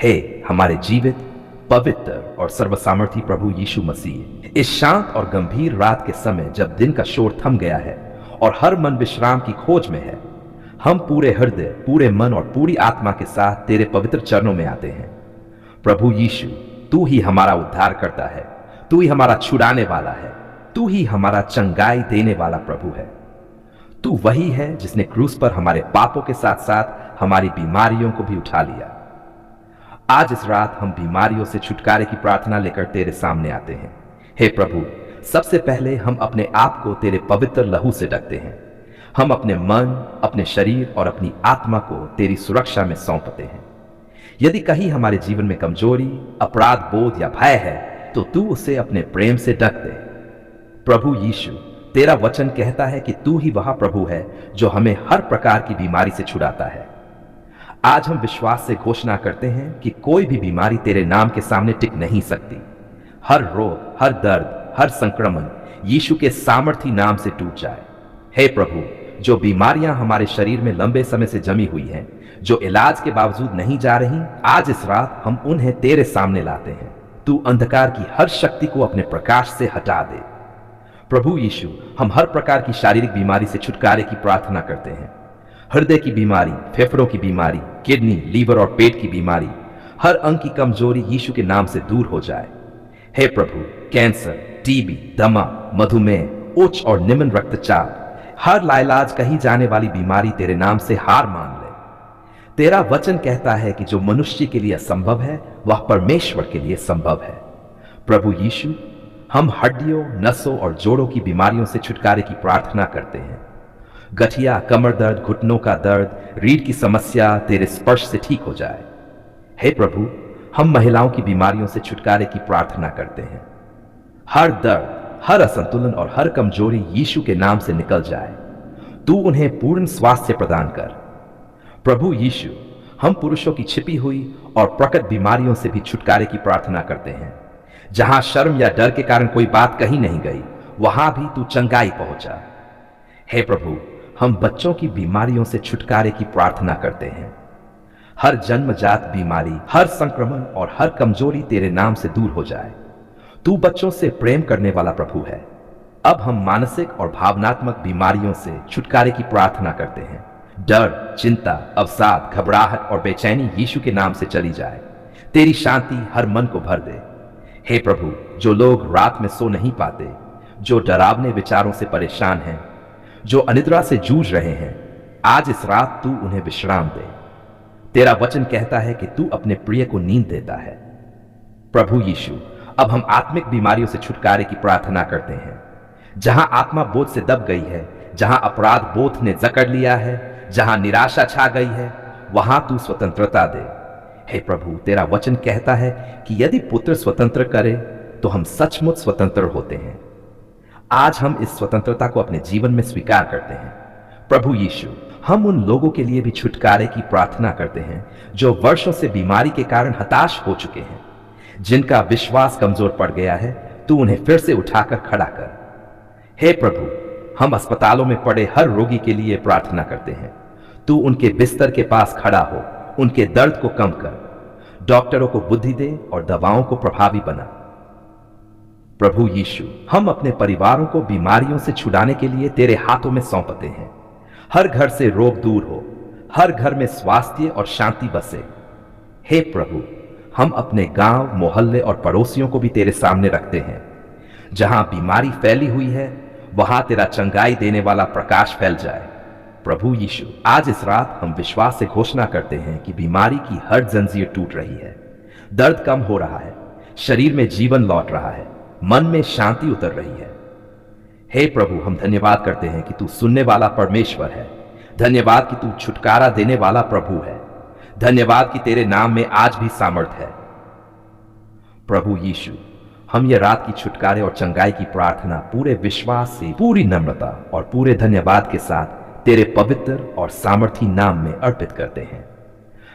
हे हमारे जीवित, पवित्र और सर्वसामर्थी प्रभु यीशु मसीह, इस शांत और गंभीर रात के समय जब दिन का शोर थम गया है और हर मन विश्राम की खोज में है, हम पूरे हृदय, पूरे मन और पूरी आत्मा के साथ तेरे पवित्र चरणों में आते हैं। प्रभु यीशु, तू ही हमारा उद्धार करता है, तू ही हमारा छुड़ाने वाला है, तू ही हमारा चंगाई देने वाला प्रभु है। तू वही है जिसने क्रूस पर हमारे पापों के साथ साथ हमारी बीमारियों को भी उठा लिया। आज इस रात हम बीमारियों से छुटकारे की प्रार्थना लेकर तेरे सामने आते हैं। हे प्रभु, सबसे पहले हम अपने आप को तेरे पवित्र लहू से ढकते हैं। हम अपने मन, अपने शरीर और अपनी आत्मा को तेरी सुरक्षा में सौंपते हैं। यदि कहीं हमारे जीवन में कमजोरी, अपराध बोध या भय है, तो तू उसे अपने प्रेम से ढक दे। प्रभु यीशु, तेरा वचन कहता है कि तू ही वह प्रभु है जो हमें हर प्रकार की बीमारी से छुड़ाता है। आज हम विश्वास से घोषणा करते हैं कि कोई भी बीमारी तेरे नाम के सामने टिक नहीं सकती। हर रोग, हर दर्द, हर संक्रमण यीशु के सामर्थी नाम से टूट जाए। हे प्रभु, जो बीमारियां हमारे शरीर में लंबे समय से जमी हुई हैं, जो इलाज के बावजूद नहीं जा रही, आज इस रात हम उन्हें तेरे सामने लाते हैं। तू अंधकार की हर शक्ति को अपने प्रकाश से हटा दे। प्रभु यीशु, हम हर प्रकार की शारीरिक बीमारी से छुटकारे की प्रार्थना करते हैं। हृदय की बीमारी, फेफड़ों की बीमारी, किडनी, लीवर और पेट की बीमारी, हर अंग की कमजोरी यीशु के नाम से दूर हो जाए। हे प्रभु, कैंसर, टीबी, दमा, मधुमेह, उच्च और निम्न रक्तचाप, हर लाइलाज कही जाने वाली बीमारी तेरे नाम से हार मान ले। तेरा वचन कहता है कि जो मनुष्य के लिए असंभव है, वह परमेश्वर के लिए संभव है। प्रभु यीशु, हम हड्डियों, नसों और जोड़ों की बीमारियों से छुटकारे की प्रार्थना करते हैं। गठिया, कमर दर्द, घुटनों का दर्द, रीढ़ की समस्या तेरे स्पर्श से ठीक हो जाए। हे प्रभु, हम महिलाओं की बीमारियों से छुटकारे की प्रार्थना करते हैं। हर दर्द, हर असंतुलन और हर कमजोरी यीशु के नाम से निकल जाए। तू उन्हें पूर्ण स्वास्थ्य प्रदान कर। प्रभु यीशु, हम पुरुषों की छिपी हुई और प्रकट बीमारियों से भी छुटकारे की प्रार्थना करते हैं। जहां शर्म या डर के कारण कोई बात कही नहीं गई, वहां भी तू चंगाई पहुंचा। हे प्रभु, हम बच्चों की बीमारियों से छुटकारे की प्रार्थना करते हैं। हर जन्मजात बीमारी, हर संक्रमण और हर कमजोरी तेरे नाम से दूर हो जाए। तू बच्चों से प्रेम करने वाला प्रभु है। अब हम मानसिक और भावनात्मक बीमारियों से छुटकारे की प्रार्थना करते हैं। डर, चिंता, अवसाद, घबराहट और बेचैनी यीशु के नाम से चली जाए। तेरी शांति हर मन को भर दे। हे प्रभु, जो लोग रात में सो नहीं पाते, जो डरावने विचारों से परेशान हैं, जो अनिद्रा से जूझ रहे हैं, आज इस रात तू उन्हें विश्राम दे। तेरा वचन कहता है कि तू अपने प्रिय को नींद देता है। प्रभु यीशु, अब हम आत्मिक बीमारियों से छुटकारे की प्रार्थना करते हैं। जहां आत्मा बोझ से दब गई है, जहां अपराध बोध ने जकड़ लिया है, जहां निराशा छा गई है, वहां तू स्वतंत्रता दे। हे प्रभु, तेरा वचन कहता है कि यदि पुत्र स्वतंत्र करे तो हम सचमुच स्वतंत्र होते हैं। आज हम इस स्वतंत्रता को अपने जीवन में स्वीकार करते हैं। प्रभु यीशु, हम उन लोगों के लिए भी छुटकारे की प्रार्थना करते हैं जो वर्षों से बीमारी के कारण हताश हो चुके हैं, जिनका विश्वास कमजोर पड़ गया है। तू उन्हें फिर से उठाकर खड़ा कर। हे प्रभु, हम अस्पतालों में पड़े हर रोगी के लिए प्रार्थना करते हैं। तू उनके बिस्तर के पास खड़ा हो, उनके दर्द को कम कर, डॉक्टरों को बुद्धि दे और दवाओं को प्रभावी बना। प्रभु यीशु, हम अपने परिवारों को बीमारियों से छुड़ाने के लिए तेरे हाथों में सौंपते हैं। हर घर से रोग दूर हो, हर घर में स्वास्थ्य और शांति बसे। हे प्रभु, हम अपने गांव, मोहल्ले और पड़ोसियों को भी तेरे सामने रखते हैं। जहां बीमारी फैली हुई है, वहां तेरा चंगाई देने वाला प्रकाश फैल जाए। प्रभु यीशु, आज इस रात हम विश्वास से घोषणा करते हैं कि बीमारी की हर जंजीर टूट रही है, दर्द कम हो रहा है, शरीर में जीवन लौट रहा है, मन में शांति उतर रही है। हे प्रभु, हम धन्यवाद करते हैं कि तू सुनने वाला परमेश्वर है। धन्यवाद कि तू छुटकारा देने वाला प्रभु है। धन्यवाद कि तेरे नाम में आज भी सामर्थ है। प्रभु यीशु, हम ये रात की छुटकारे और चंगाई की प्रार्थना पूरे विश्वास से, पूरी नम्रता और पूरे धन्यवाद के साथ तेरे पवित्र और सामर्थी नाम में अर्पित करते हैं।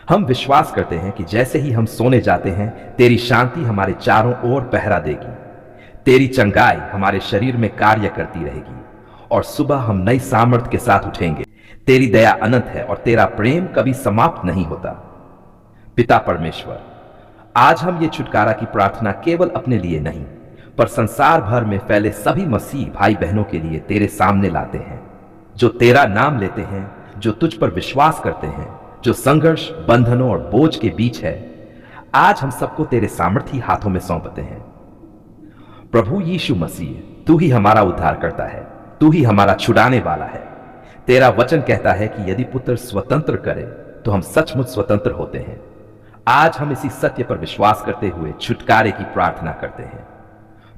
हम विश्वास करते हैं कि जैसे ही हम सोने जाते हैं, तेरी शांति हमारे चारों ओर पहरा देगी। तेरी चंगाई हमारे शरीर में कार्य करती रहेगी और सुबह हम नई सामर्थ के साथ उठेंगे। तेरी दया अनंत है और तेरा प्रेम कभी समाप्त नहीं होता। पिता परमेश्वर, आज हम ये छुटकारा की प्रार्थना केवल अपने लिए नहीं, पर संसार भर में फैले सभी मसीह भाई बहनों के लिए तेरे सामने लाते हैं, जो तेरा नाम लेते हैं, जो तुझ पर विश्वास करते हैं, जो संघर्ष, बंधनों और बोझ के बीच है। आज हम सबको तेरे सामर्थी हाथों में सौंपते हैं। प्रभु यीशु मसीह, तू ही हमारा उद्धार करता है, तू ही हमारा छुड़ाने वाला है। तेरा वचन कहता है कि यदि पुत्र स्वतंत्र करे तो हम सचमुच स्वतंत्र होते हैं। आज हम इसी सत्य पर विश्वास करते हुए छुटकारे की प्रार्थना करते हैं।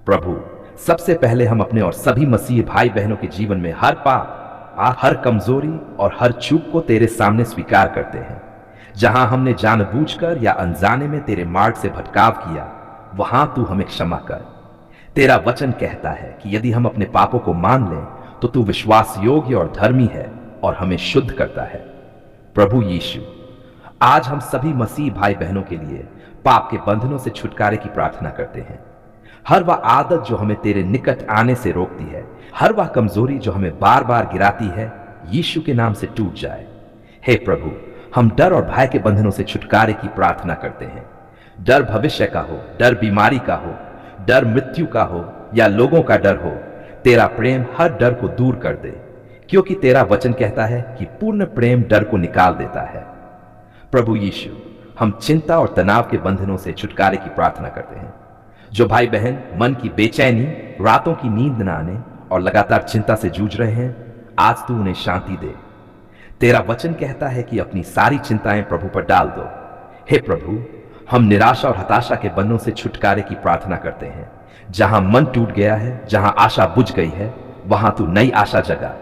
प्रभु, सबसे पहले हम अपने और सभी मसीह भाई बहनों के जीवन में हर पाप, हर कमजोरी और हर चूक को तेरे सामने स्वीकार करते हैं। जहां हमने जानबूझकर या अनजाने में तेरे मार्ग से भटकाव किया, वहां तू हमें क्षमा कर। तेरा वचन कहता है कि यदि हम अपने पापों को मान लें तो तू विश्वास योग्य और धर्मी है और हमें शुद्ध करता है। प्रभु यीशु, आज हम सभी मसीह भाई बहनों के लिए पाप के बंधनों से छुटकारे की प्रार्थना करते हैं। हर वह आदत जो हमें तेरे निकट आने से रोकती है, हर वह कमजोरी जो हमें बार बार गिराती है, यीशु के नाम से टूट जाए। हे प्रभु, हम डर और भय के बंधनों से छुटकारे की प्रार्थना करते हैं। डर भविष्य का हो, डर बीमारी का हो, डर मृत्यु का हो या लोगों का डर हो, तेरा प्रेम हर डर को दूर कर दे, क्योंकि तेरा वचन कहता है कि पूर्ण प्रेम डर को निकाल देता है। प्रभु यीशु, हम चिंता और तनाव के बंधनों से छुटकारे की प्रार्थना करते हैं। जो भाई बहन मन की बेचैनी, रातों की नींद न आने और लगातार चिंता से जूझ रहे हैं, आज तू उन्हें शांति दे। तेरा वचन कहता है कि अपनी सारी चिंताएं प्रभु पर डाल दो। हे प्रभु, हम निराशा और हताशा के बंधनों से छुटकारे की प्रार्थना करते हैं। जहां मन टूट गया है, जहां आशा बुझ गई है, वहां तू नई आशा जगा।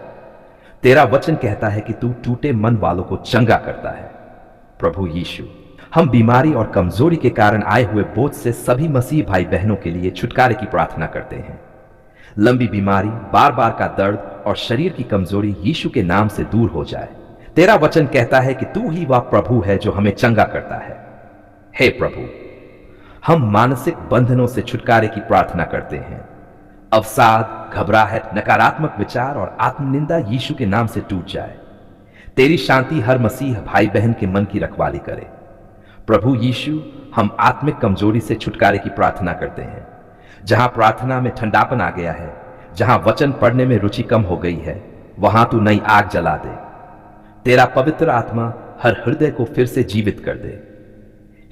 तेरा वचन कहता है कि तू टूटे मन वालों को चंगा करता है। प्रभु यीशु, हम बीमारी और कमजोरी के कारण आए हुए बोझ से सभी मसीह भाई बहनों के लिए छुटकारे की प्रार्थना करते हैं। लंबी बीमारी, बार बार का दर्द और शरीर की कमजोरी यीशु के नाम से दूर हो जाए। तेरा वचन कहता है कि तू ही वह प्रभु है जो हमें चंगा करता है। हे प्रभु, हम मानसिक बंधनों से छुटकारे की प्रार्थना करते हैं। अवसाद, घबराहट, नकारात्मक विचार और आत्मनिंदा यीशु के नाम से टूट जाए। तेरी शांति हर मसीह भाई बहन के मन की रखवाली करे। प्रभु यीशु, हम आत्मिक कमजोरी से छुटकारे की प्रार्थना करते हैं। जहां प्रार्थना में ठंडापन आ गया है, जहां वचन पढ़ने में रुचि कम हो गई है, वहां तू नई आग जला दे। तेरा पवित्र आत्मा हर हृदय को फिर से जीवित कर दे।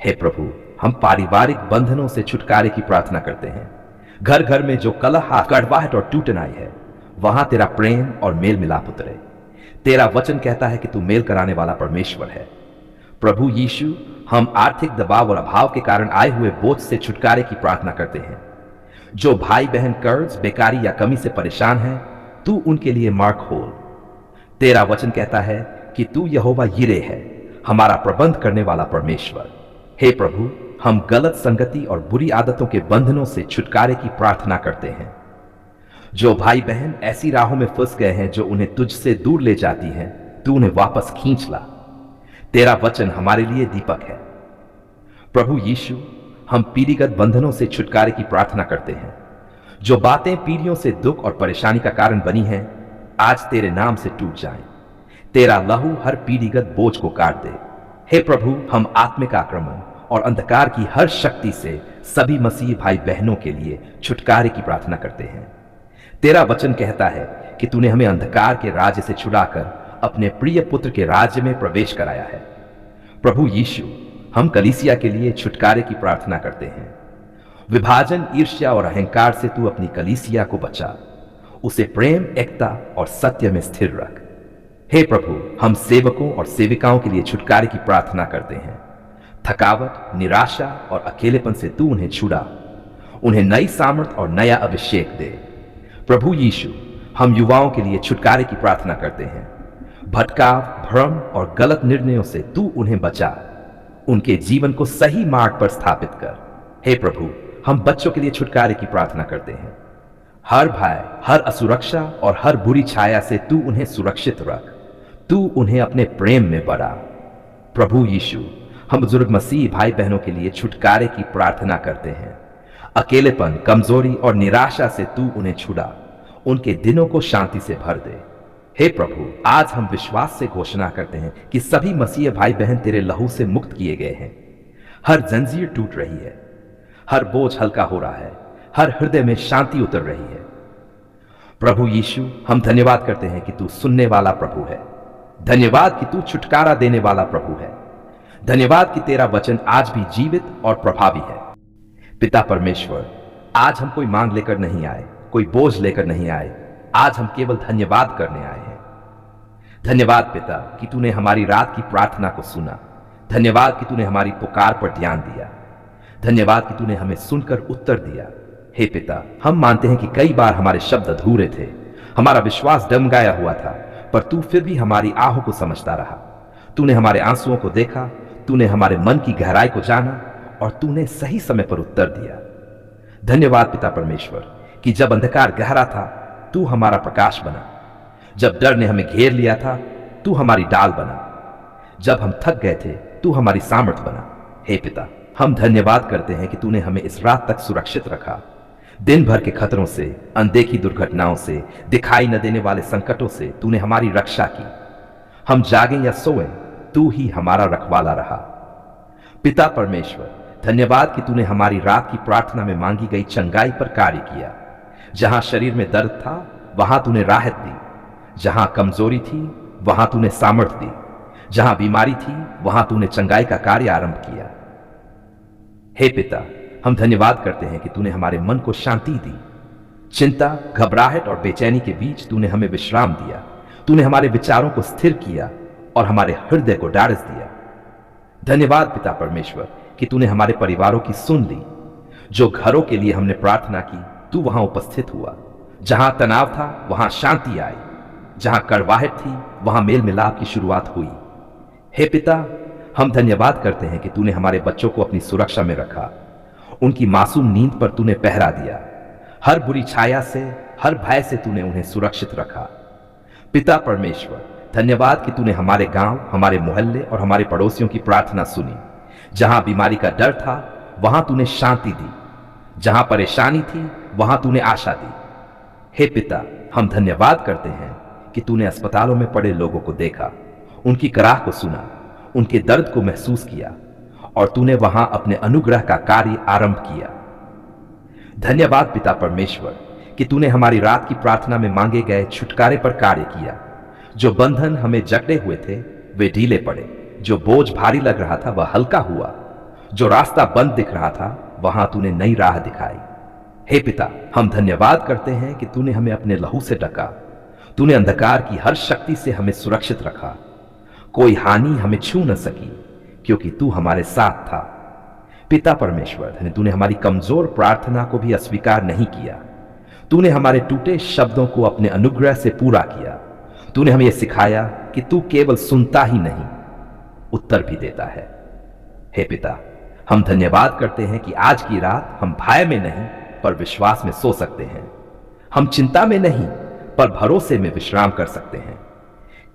हे प्रभु, हम पारिवारिक बंधनों से छुटकारे की प्रार्थना करते हैं। घर घर में जो कलह, कड़वाहट और टूटनाई है, वहां तेरा प्रेम और मेल मिलाप उतरे। तेरा वचन कहता है कि तू मेल कराने वाला परमेश्वर है। प्रभु यीशु, हम आर्थिक दबाव और अभाव के कारण आए हुए बोझ से छुटकारे की प्रार्थना करते हैं। जो भाई बहन कर्ज, बेकारी या कमी से परेशान हैं, तू उनके लिए मार्ग खोल। तेरा वचन कहता है कि तू यहोवा यिरे है, हमारा प्रबंध करने वाला परमेश्वर। हे प्रभु, हम गलत संगति और बुरी आदतों के बंधनों से छुटकारे की प्रार्थना करते हैं। जो भाई बहन ऐसी राहों में फंस गए हैं जो उन्हें तुझसे दूर ले जाती हैं, तू उन्हें वापस खींच ला। तेरा वचन हमारे लिए दीपक है। प्रभु यीशु, हम पीढ़ीगत बंधनों से छुटकारे की प्रार्थना करते हैं। जो बातें पीढ़ियों से दुख और परेशानी का कारण बनी हैं, आज तेरे नाम से टूट जाएं। तेरा लहू हर पीढ़ीगत बोझ को काट दे। हे प्रभु, हम आत्मिक आक्रमण और अंधकार की हर शक्ति से सभी मसीह भाई बहनों के लिए छुटकारे की प्रार्थना करते हैं। तेरा वचन कहता है कि तूने हमें अंधकार के राज्य से छुड़ाकर अपने प्रिय पुत्र के राज्य में प्रवेश कराया है। प्रभु यीशु, हम कलीसिया के लिए छुटकारे की प्रार्थना करते हैं। विभाजन, ईर्ष्या और अहंकार से तू अपनी कलीसिया को बचा, उसे प्रेम, एकता और सत्य में स्थिर रख। हे प्रभु, हम सेवकों और सेविकाओं के लिए छुटकारे की प्रार्थना करते हैं। थकावट, निराशा और अकेलेपन से तू उन्हें छुड़ा, उन्हें नई सामर्थ और नया अभिषेक दे। प्रभु यीशु, हम युवाओं के लिए छुटकारे की प्रार्थना करते हैं। भटकाव, भ्रम और गलत निर्णयों से तू उन्हें बचा, उनके जीवन को सही मार्ग पर स्थापित कर। हे प्रभु, हम बच्चों के लिए छुटकारे की प्रार्थना करते हैं। हर भय, हर असुरक्षा और हर बुरी छाया से तू उन्हें सुरक्षित रख, तू उन्हें अपने प्रेम में बढ़ा। प्रभु यीशु, हम बुजुर्ग मसीह भाई बहनों के लिए छुटकारे की प्रार्थना करते हैं। अकेलेपन, कमजोरी और निराशा से तू उन्हें छुड़ा, उनके दिनों को शांति से भर दे। हे प्रभु, आज हम विश्वास से घोषणा करते हैं कि सभी मसीह भाई बहन तेरे लहू से मुक्त किए गए हैं। हर जंजीर टूट रही है, हर बोझ हल्का हो रहा है, हर हृदय में शांति उतर रही है। प्रभु यीशु, हम धन्यवाद करते हैं कि तू सुनने वाला प्रभु है। धन्यवाद कि तू छुटकारा देने वाला प्रभु है। धन्यवाद कि तेरा वचन आज भी जीवित और प्रभावी है। पिता परमेश्वर, आज हम कोई मांग लेकर नहीं आए, कोई बोझ लेकर नहीं आए, आज हम केवल धन्यवाद करने आए हैं। धन्यवाद पिता कि तूने हमारी रात की प्रार्थना को सुना। धन्यवाद कि तूने हमारी पुकार पर ध्यान दिया। धन्यवाद कि तूने हमें सुनकर उत्तर दिया। हे पिता, हम मानते हैं कि कई बार हमारे शब्द अधूरे थे, हमारा विश्वास डगमगाया हुआ था, पर तू फिर भी हमारी आहों को समझता रहा। तूने हमारे आंसुओं को देखा, तूने हमारे मन की गहराई को जाना और तूने सही समय पर उत्तर दिया। धन्यवाद पिता परमेश्वर कि जब अंधकार गहरा था, तू हमारा प्रकाश बना। जब डर ने हमें घेर लिया था, तू हमारी डाल बना। जब हम थक गए थे, तू हमारी सामर्थ बना। हे पिता, हम धन्यवाद करते हैं कि तूने हमें इस रात तक सुरक्षित रखा। दिन भर के खतरों से, अनदेखी दुर्घटनाओं से, दिखाई न देने वाले संकटों से तूने हमारी रक्षा की। हम जागें या सोएं, तू ही हमारा रखवाला रहा। पिता परमेश्वर, धन्यवाद कि तूने हमारी रात की प्रार्थना में मांगी गई चंगाई पर कार्य किया। जहां शरीर में दर्द था, वहां तूने राहत दी। जहां कमजोरी थी, वहां तूने सामर्थ दी। जहां बीमारी थी, वहां तूने चंगाई का कार्य आरंभ किया। हे पिता, हम धन्यवाद करते हैं कि तूने हमारे मन को शांति दी। चिंता, घबराहट और बेचैनी के बीच तूने हमें विश्राम दिया। तूने हमारे विचारों को स्थिर किया और हमारे हृदय को ढाढ़स दिया। धन्यवाद पिता परमेश्वर कि तूने हमारे परिवारों की सुन ली। जो घरों के लिए हमने प्रार्थना की, तू वहां उपस्थित हुआ। जहां तनाव था, वहां शांति आई। जहां कड़वाहट थी, वहां मेल मिलाप की शुरुआत हुई। हे पिता, हम धन्यवाद करते हैं कि तूने हमारे बच्चों को अपनी सुरक्षा में रखा। उनकी मासूम नींद पर तूने पहरा दिया। हर बुरी छाया से, हर भय से तूने उन्हें सुरक्षित रखा। पिता परमेश्वर, धन्यवाद कि तूने हमारे गांव, हमारे मोहल्ले और हमारे पड़ोसियों की प्रार्थना सुनी। जहां बीमारी का डर था, वहां तूने शांति दी। जहां परेशानी थी, वहां तूने आशा दी। हे पिता, हम धन्यवाद करते हैं कि तूने अस्पतालों में पड़े लोगों को देखा, उनकी कराह को सुना, उनके दर्द को महसूस किया और तूने वहां अपने अनुग्रह का कार्य आरंभ किया। धन्यवाद पिता परमेश्वर कि तूने हमारी रात की प्रार्थना में मांगे गए छुटकारे पर कार्य किया। जो बंधन हमें जकड़े हुए थे, वे ढीले पड़े। जो बोझ भारी लग रहा था, वह हल्का हुआ। जो रास्ता बंद दिख रहा था, वहां तूने नई राह दिखाई। हे पिता, हम धन्यवाद करते हैं कि तूने हमें अपने लहू से ढका। तूने अंधकार की हर शक्ति से हमें सुरक्षित रखा। कोई हानि हमें छू न सकी क्योंकि तू हमारे साथ था। पिता परमेश्वर, तूने हमारी कमजोर प्रार्थना को भी अस्वीकार नहीं किया। तूने हमारे टूटे शब्दों को अपने अनुग्रह से पूरा किया। तूने हमें यह सिखाया कि तू केवल सुनता ही नहीं, उत्तर भी देता है। हे पिता, हम धन्यवाद करते हैं कि आज की रात हम भय में नहीं पर विश्वास में सो सकते हैं। हम चिंता में नहीं पर भरोसे में विश्राम कर सकते हैं,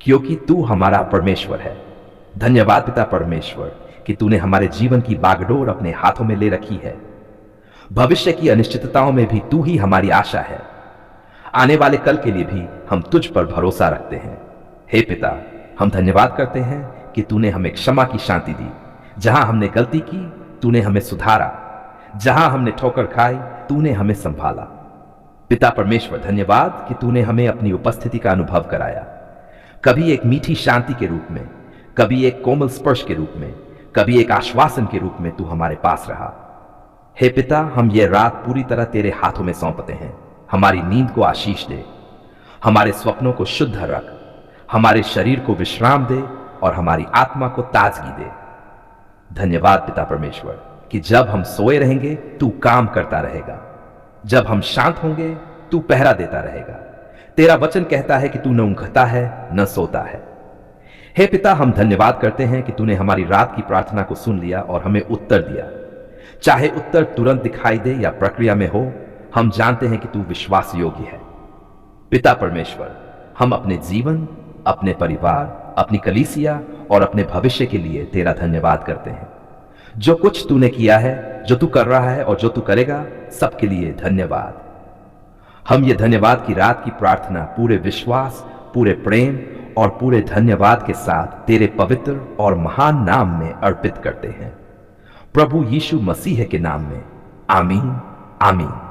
क्योंकि तू हमारा परमेश्वर है। धन्यवाद पिता परमेश्वर कि तूने हमारे जीवन की बागडोर अपने हाथों में ले रखी है। भविष्य की अनिश्चितताओं में भी तू ही हमारी आशा है। आने वाले कल के लिए भी हम तुझ पर भरोसा रखते हैं। हे पिता, हम धन्यवाद करते हैं कि तूने हमें क्षमा की शांति दी। जहां हमने गलती की, तूने हमें सुधारा। जहां हमने ठोकर खाई, तूने हमें संभाला। पिता परमेश्वर, धन्यवाद कि तूने हमें अपनी उपस्थिति का अनुभव कराया। कभी एक मीठी शांति के रूप में, कभी एक कोमल स्पर्श के रूप में, कभी एक आश्वासन के रूप में तू हमारे पास रहा। हे पिता, हम ये रात पूरी तरह तेरे हाथों में सौंपते हैं। हमारी नींद को आशीष दे, हमारे स्वप्नों को शुद्ध रख, हमारे शरीर को विश्राम दे और हमारी आत्मा को ताजगी दे। धन्यवाद पिता परमेश्वर कि जब हम सोए रहेंगे, तू काम करता रहेगा। जब हम शांत होंगे, तू पहरा देता रहेगा। तेरा वचन कहता है कि तू न ऊँघता है न सोता है। हे पिता, हम धन्यवाद करते हैं कि तूने हमारी रात की प्रार्थना को सुन लिया और हमें उत्तर दिया। चाहे उत्तर तुरंत दिखाई दे या प्रक्रिया में हो, हम जानते हैं कि तू विश्वास योग्य है। पिता परमेश्वर, हम अपने जीवन, अपने परिवार, अपनी कलीसिया और अपने भविष्य के लिए तेरा धन्यवाद करते हैं। जो कुछ तूने किया है, जो तू कर रहा है और जो तू करेगा, सबके लिए धन्यवाद। हम ये धन्यवाद की रात की प्रार्थना पूरे विश्वास, पूरे प्रेम और पूरे धन्यवाद के साथ तेरे पवित्र और महान नाम में अर्पित करते हैं। प्रभु यीशु मसीह के नाम में, आमीन आमीन।